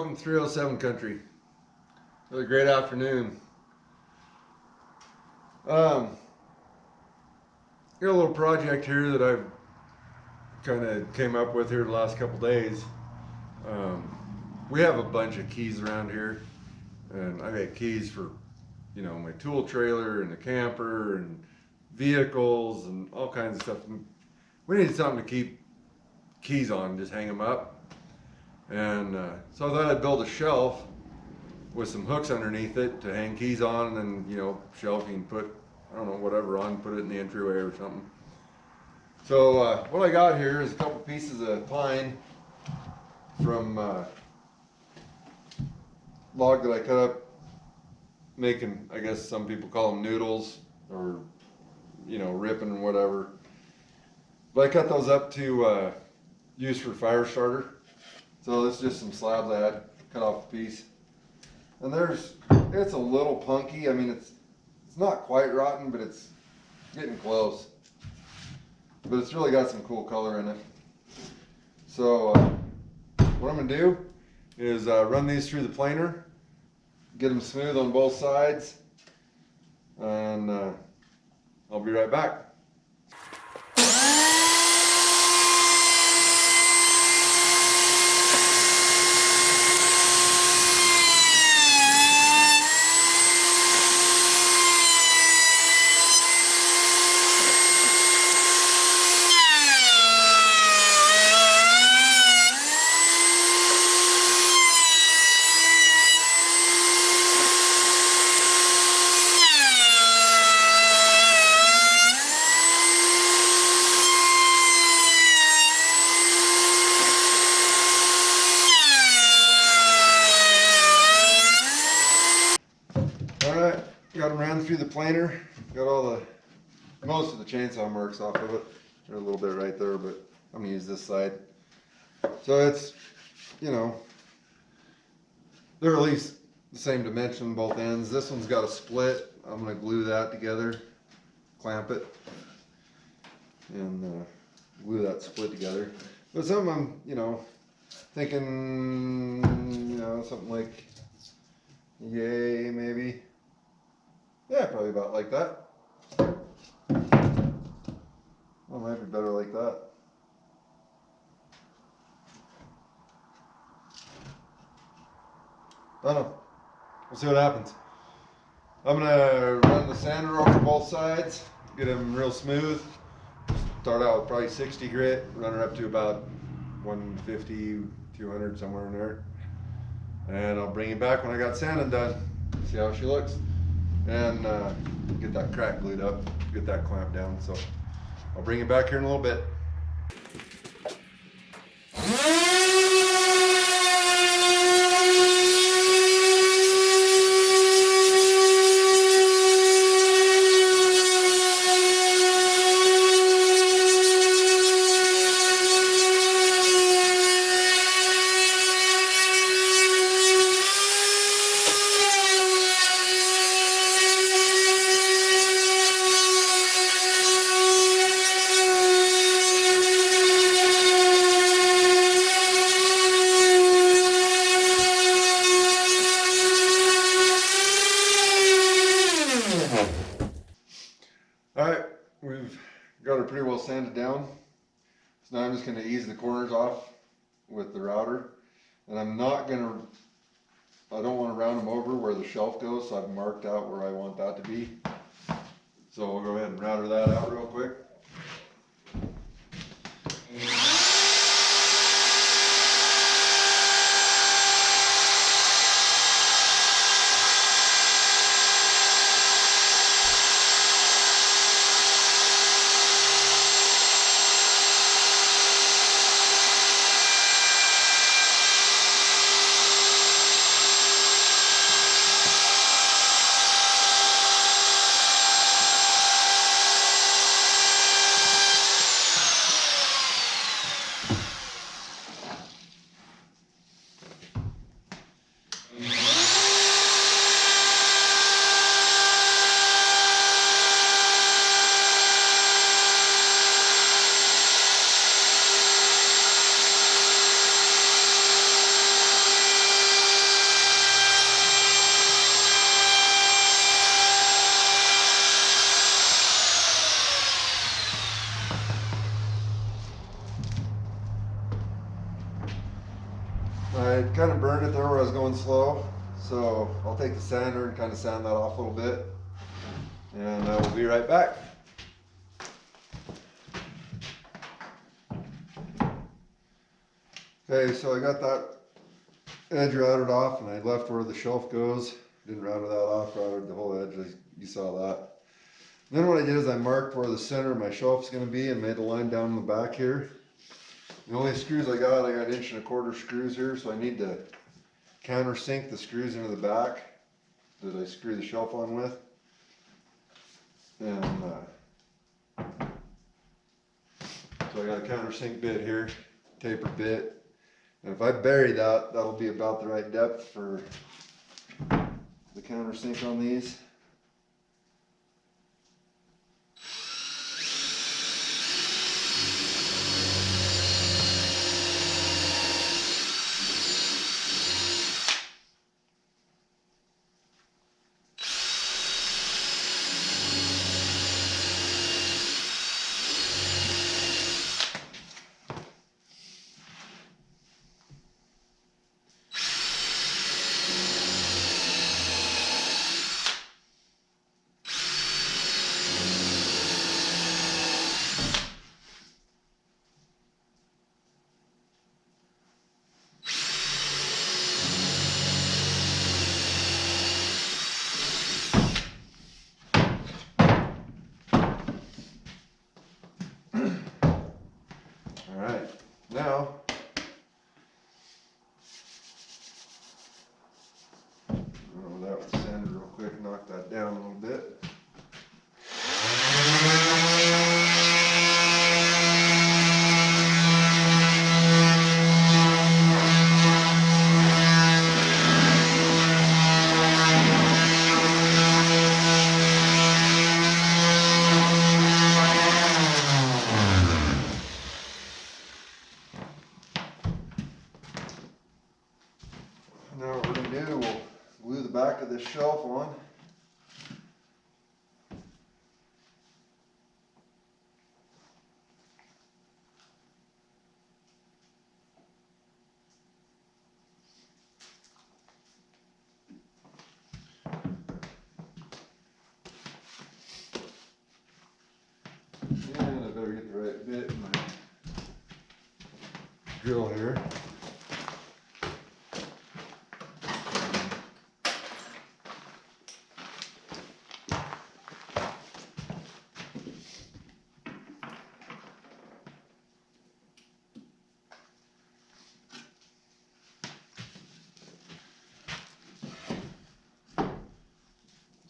Welcome to 307 Country. Another great afternoon. Got a little project here that I've kind of came up with here the last couple days. We have a bunch of keys around here, and I got keys for, my tool trailer and the camper and vehicles and all kinds of stuff. We need something to keep keys on, just hang them up. And so I thought I'd build a shelf with some hooks underneath it to hang keys on, and then, shelf you can put, I don't know, whatever on, put it in the entryway or something. So what I got here is a couple pieces of pine from log that I cut up making, I guess some people call them noodles, or ripping and whatever. But I cut those up to use for Firestarter. So this is just some slabs I had cut off a piece. And it's a little punky. I mean, it's not quite rotten, but it's getting close. But it's really got some cool color in it. So what I'm gonna do is run these through the planer, get them smooth on both sides, and I'll be right back. Alright, got them ran through the planer, got most of the chainsaw marks off of it. There's a little bit right there, but I'm going to use this side. So it's, they're at least the same dimension both ends. This one's got a split. I'm going to glue that together, clamp it, and glue that split together. But some I'm, thinking, something like J.O.A.T maybe. Yeah, probably about like that. Well, might be better like that. I don't know. We'll see what happens. I'm gonna run the sander over both sides, get them real smooth. Start out with probably 60 grit, run her up to about 150, 200, somewhere in there. And I'll bring it back when I got sanding done. See how she looks. And get that crack glued up, get that clamp down. So I'll bring it back here in a little bit. Alright, we've got her pretty well sanded down. So now I'm just going to ease the corners off with the router. And I don't want to round them over where the shelf goes, so I've marked out where I want that to be. So we'll go ahead and router that out real quick. I kind of burned it there where I was going slow, so I'll take the sander and kind of sand that off a little bit, and I will be right back. Okay, so I got that edge routed off, and I left where the shelf goes. Didn't routed that off, routed the whole edge, you saw that. Then what I did is I marked where the center of my shelf is going to be and made a line down the back here. The only screws I got 1.25" screws here, so I need to countersink the screws into the back that I screw the shelf on with. And so I got a countersink bit here, tapered bit. And if I bury that, that'll be about the right depth for the countersink on these. Alright, now I'll that with the sander real quick, knock that down a little bit. Now what we're going to do, we'll glue the back of this shelf on. And I better get the right bit in my drill here.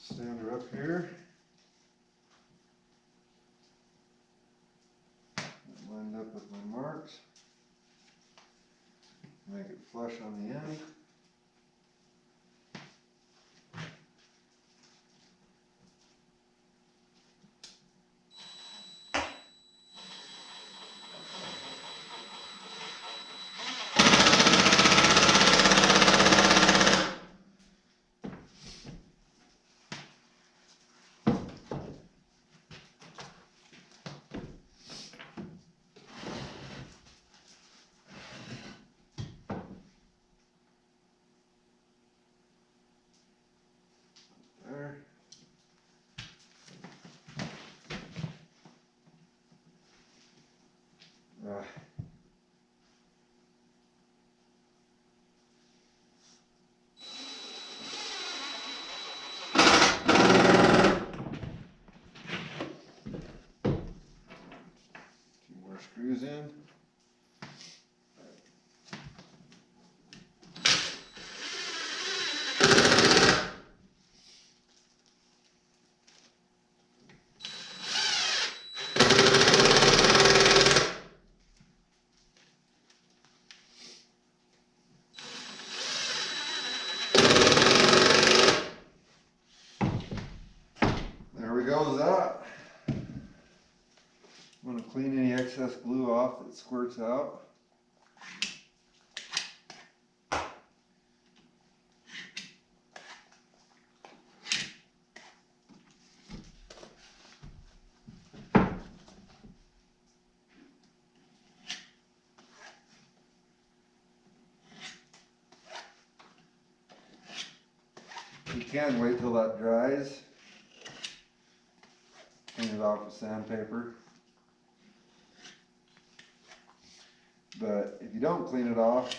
Stand her up here. Lined up with my marks. Make it flush on the end. There. Ah. Two more screws in. There we go with that. I'm going to clean any excess glue off that squirts out. can wait till that dries. Clean it off with sandpaper. But if you don't clean it off,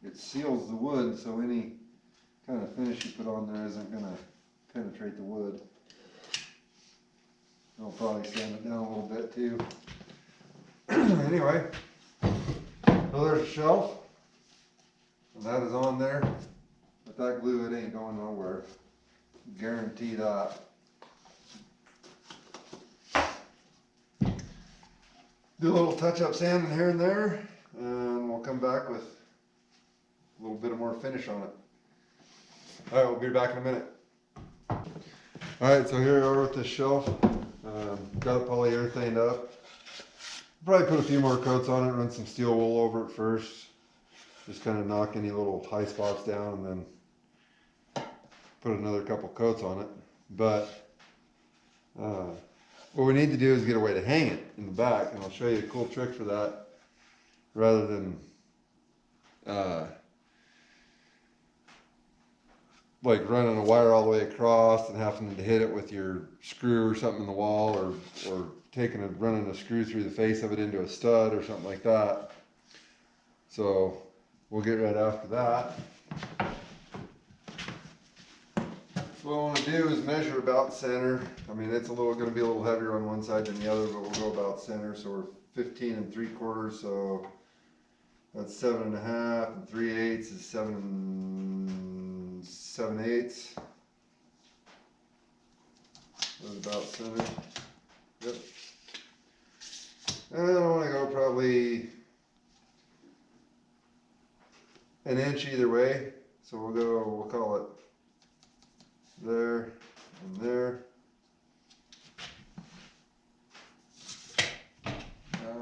it seals the wood, so any kind of finish you put on there isn't going to penetrate the wood. I'll probably sand it down a little bit too. Anyway, so there's a shelf, and that is on there. With that glue, it ain't going nowhere. Guarantee that. Do a little touch-up sanding here and there, and we'll come back with a little bit of more finish on it. Alright, we'll be back in a minute. Alright, so here we are with this shelf. Got it polyurethaned up. Probably put a few more coats on it, run some steel wool over it first. Just kind of knock any little high spots down and then put another couple coats on it. But what we need to do is get a way to hang it in the back, and I'll show you a cool trick for that. Rather than like running a wire all the way across and having to hit it with your screw or something in the wall, or running a screw through the face of it into a stud or something like that. So we'll get right after that. So what I want to do is measure about center. I mean, it's going to be a little heavier on one side than the other, but we'll go about center. So we're 15 3/4, so that's 7 1/2, and 3/8 is 7 7/8. That's about center. Yep. And I want to go probably an inch either way. So we'll call it there and there.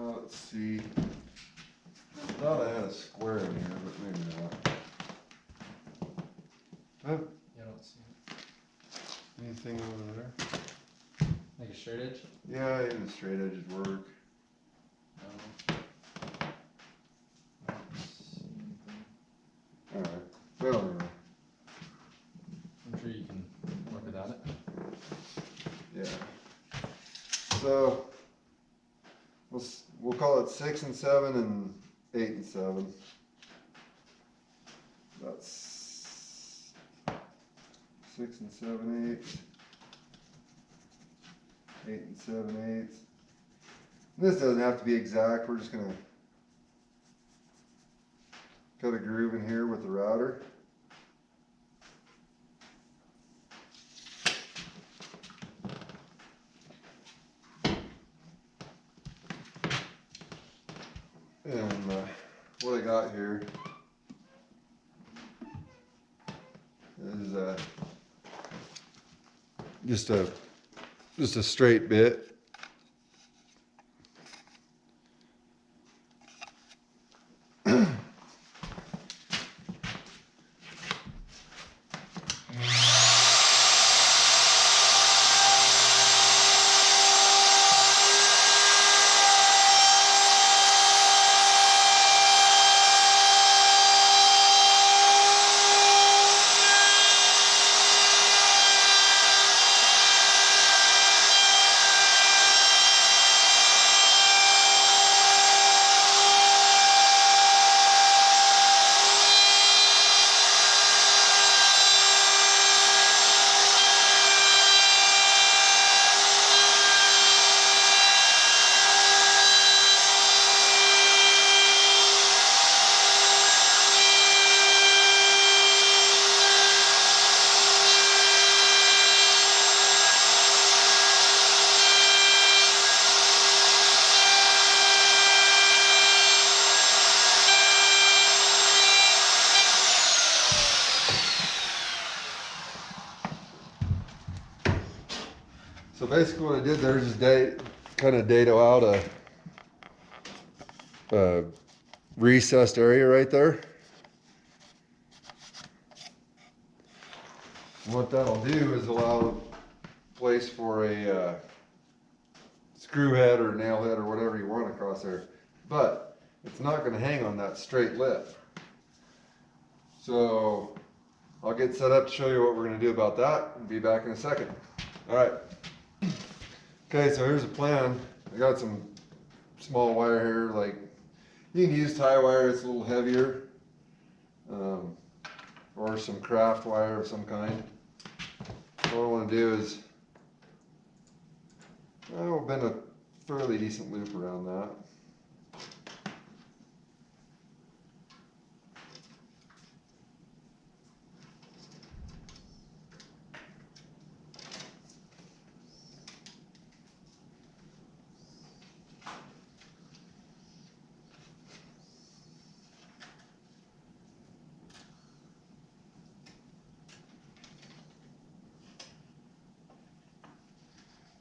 Let's see. I thought I had a square in here, but maybe not. Yeah, I don't see it. Anything over there? Like a straight edge? Yeah, even the straight edges work. No. I don't see anything. Alright. Well, anyway. I'm sure you can work without it. Yeah. So we'll call it 6 and 7 and 8 and 7. That's 6 and 7 eighths. 8 and 7 eighths. This doesn't have to be exact. We're just gonna cut a groove in here with the router. And what I got here is just a straight bit. So basically what I did there is just kind of dado out a recessed area right there. And what that'll do is allow place for a screw head or nail head or whatever you want across there. But it's not going to hang on that straight lip. So I'll get set up to show you what we're gonna do about that and be back in a second. All right. Okay, so here's the plan. I got some small wire here, like you can use tie wire, it's a little heavier, or some craft wire of some kind. What I want to do is, I'll bend a fairly decent loop around that.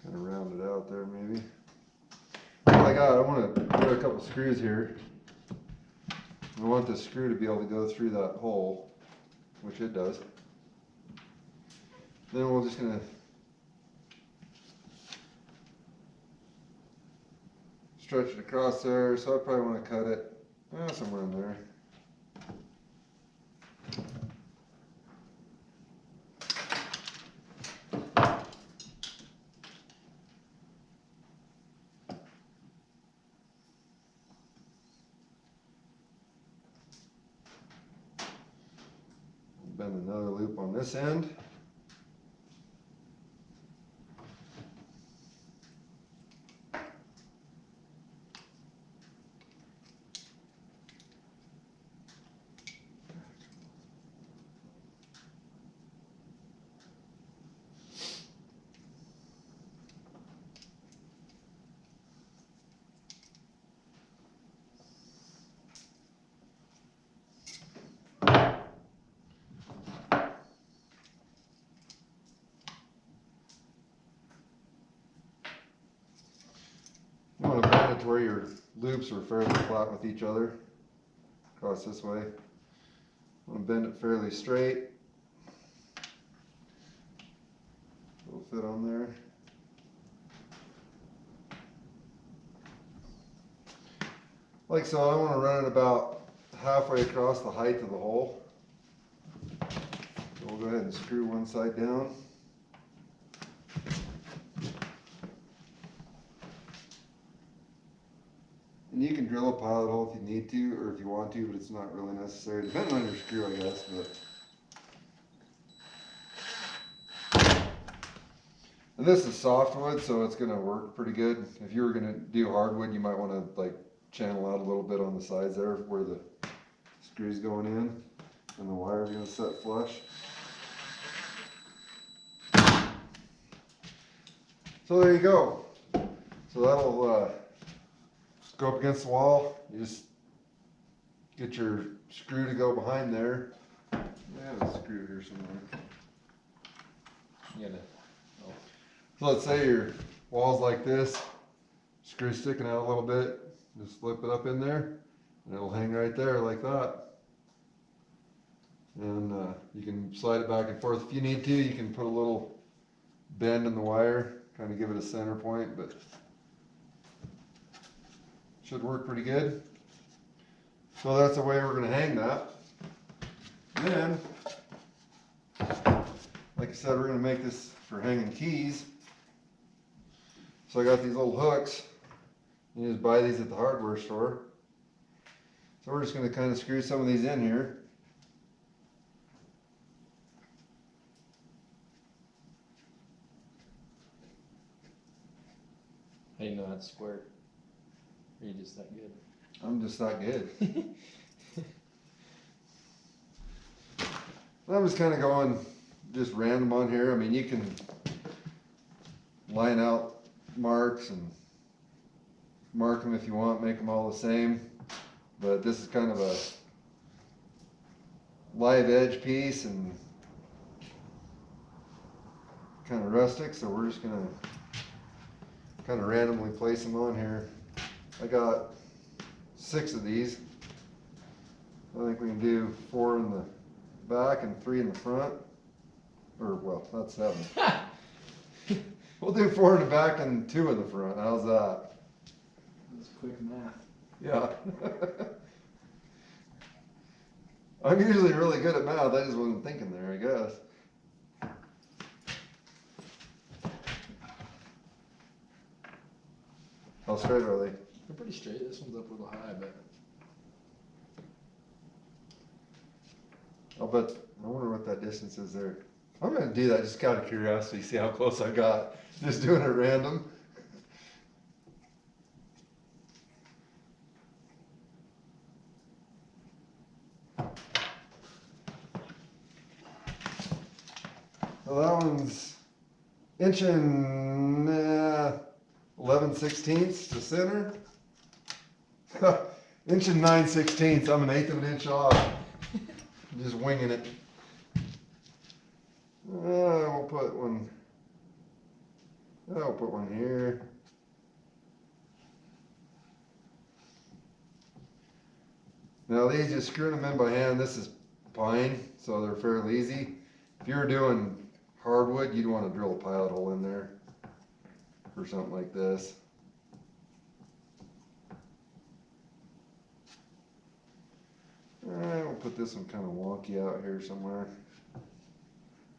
Kind of round it out there maybe. I want to put a couple screws here. I want this screw to be able to go through that hole, which it does. Then we're just going to stretch it across there, so I probably want to cut it somewhere in there. Bend another loop on this end. You want to bend it to where your loops are fairly flat with each other. Across this way. I want to bend it fairly straight. It'll fit on there. Like so, I want to run it about halfway across the height of the hole. So we'll go ahead and screw one side down. And you can drill a pilot hole if you need to, or if you want to, but it's not really necessary, depending on your screw, I guess. And this is softwood, so it's going to work pretty good. If you were going to do hardwood, you might want to like channel out a little bit on the sides there where the screw's going in, and the wire's going to set flush. So there you go. So that'll go up against the wall. You just get your screw to go behind there. I have a screw here somewhere. You gotta, oh, So let's say your wall's like this, screw sticking out a little bit, just slip it up in there, and it'll hang right there like that. And you can slide it back and forth if you need to. You can put a little bend in the wire, kind of give it a center point, but should work pretty good. So that's the way we're going to hang that. And then, like I said, we're going to make this for hanging keys. So I got these little hooks. You just buy these at the hardware store. So we're just going to kind of screw some of these in here. how do you know how to square it? Or are you just that good? I'm just that good. I'm just kind of going just random on here. I mean, you can line out marks and mark them if you want, make them all the same. But this is kind of a live edge piece and kind of rustic, so we're just gonna kind of randomly place them on here. I got 6 of these. I think we can do 4 in the back and 3 in the front. Or, well, that's 7. We'll do 4 in the back and 2 in the front. How's that? That's quick math. Yeah. I'm usually really good at math. I just wasn't thinking there, I guess. How straight are they? They're pretty straight. This one's up a little high, but I'll bet. I wonder what that distance is there. I'm gonna do that just out of curiosity, see how close I got. Just doing it random. Well, that one's inching 11/16 to center. Inching 9/16. I'm an eighth of an inch off. I'm just winging it. We'll put one. I'll put one here. Now these, just screwing them in by hand. This is pine, so they're fairly easy. If you were doing hardwood, you'd want to drill a pilot hole in there for something like this. We'll put this one kind of wonky out here somewhere.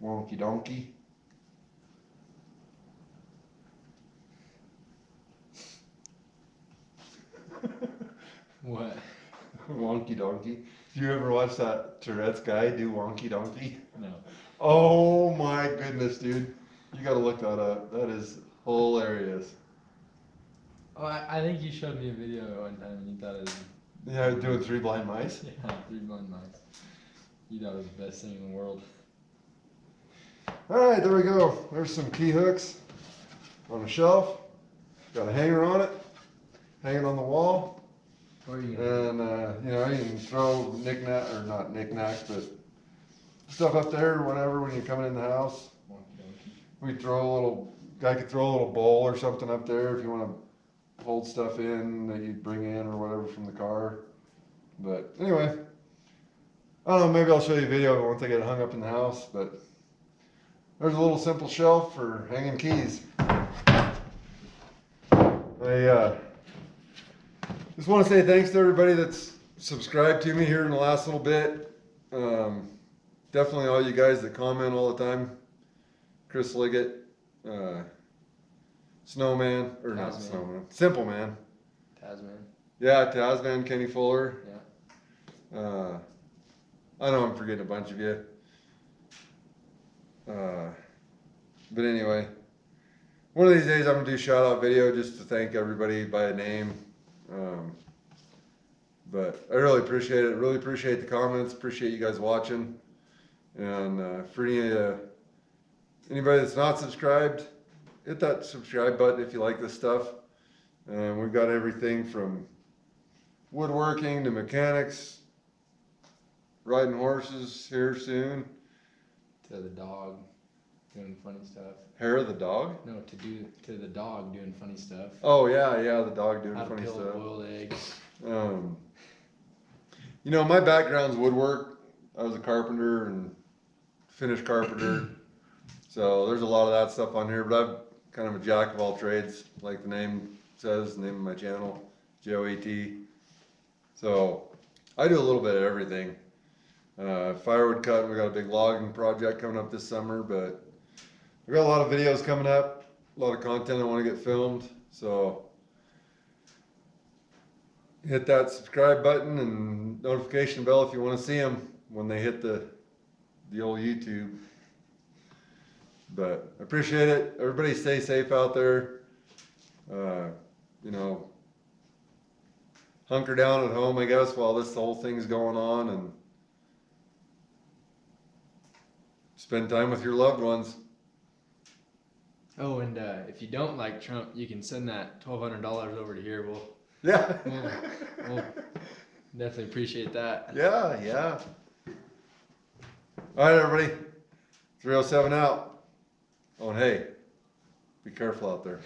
Wonky donkey. what? Wonky donkey. Do you ever watch that Tourette's guy do wonky donkey? No. Oh my goodness, dude. You gotta look that up. That is hilarious. Oh, I think you showed me a video one time and you thought it was. Yeah, doing three blind mice. Yeah, 3 blind mice. You thought it was the best thing in the world. Alright, there we go. There's some key hooks on a shelf. Got a hanger on it. Hanging on the wall. Where are you And, you know, you can throw knick-knack, or not knick-knacks, but stuff up there or whatever when you're coming in the house. We throw a little, guy could throw a little bowl or something up there if you want to hold stuff in that you bring in or whatever from the car. But anyway, I don't know, maybe I'll show you a video once I get it hung up in the house, but there's a little simple shelf for hanging keys. I just want to say thanks to everybody that's subscribed to me here in the last little bit. Definitely all you guys that comment all the time. Chris Liggett, Snowman, or not Tasman. Snowman, Simple Man. Tasman. Yeah, Tasman, Kenny Fuller. Yeah. I know I'm forgetting a bunch of you. But anyway, one of these days I'm gonna do a shout out video just to thank everybody by name. But I really appreciate it. Really appreciate the comments. Appreciate you guys watching. And for anybody that's not subscribed, hit that subscribe button if you like this stuff. And we've got everything from woodworking to mechanics, riding horses here soon. To the dog doing funny stuff. Hair of the dog? No, to the dog doing funny stuff. Oh yeah, the dog doing How to funny peel stuff. boiled eggs. You know, my background's woodwork. I was a carpenter and finished carpenter. So there's a lot of that stuff on here, but I'm kind of a jack of all trades, like the name says, the name of my channel, J.O.A.T. So I do a little bit of everything. Firewood cutting, we got a big logging project coming up this summer, but we got a lot of videos coming up, a lot of content I want to get filmed. So hit that subscribe button and notification bell if you want to see them when they hit the old YouTube. But I appreciate it. Everybody stay safe out there. You know, hunker down at home, I guess, while this whole thing's going on, and spend time with your loved ones. Oh, and if you don't like Trump, you can send that $1,200 over to here. Yeah. We'll definitely appreciate that. Yeah. All right, everybody. 307 out. Oh, and hey, be careful out there.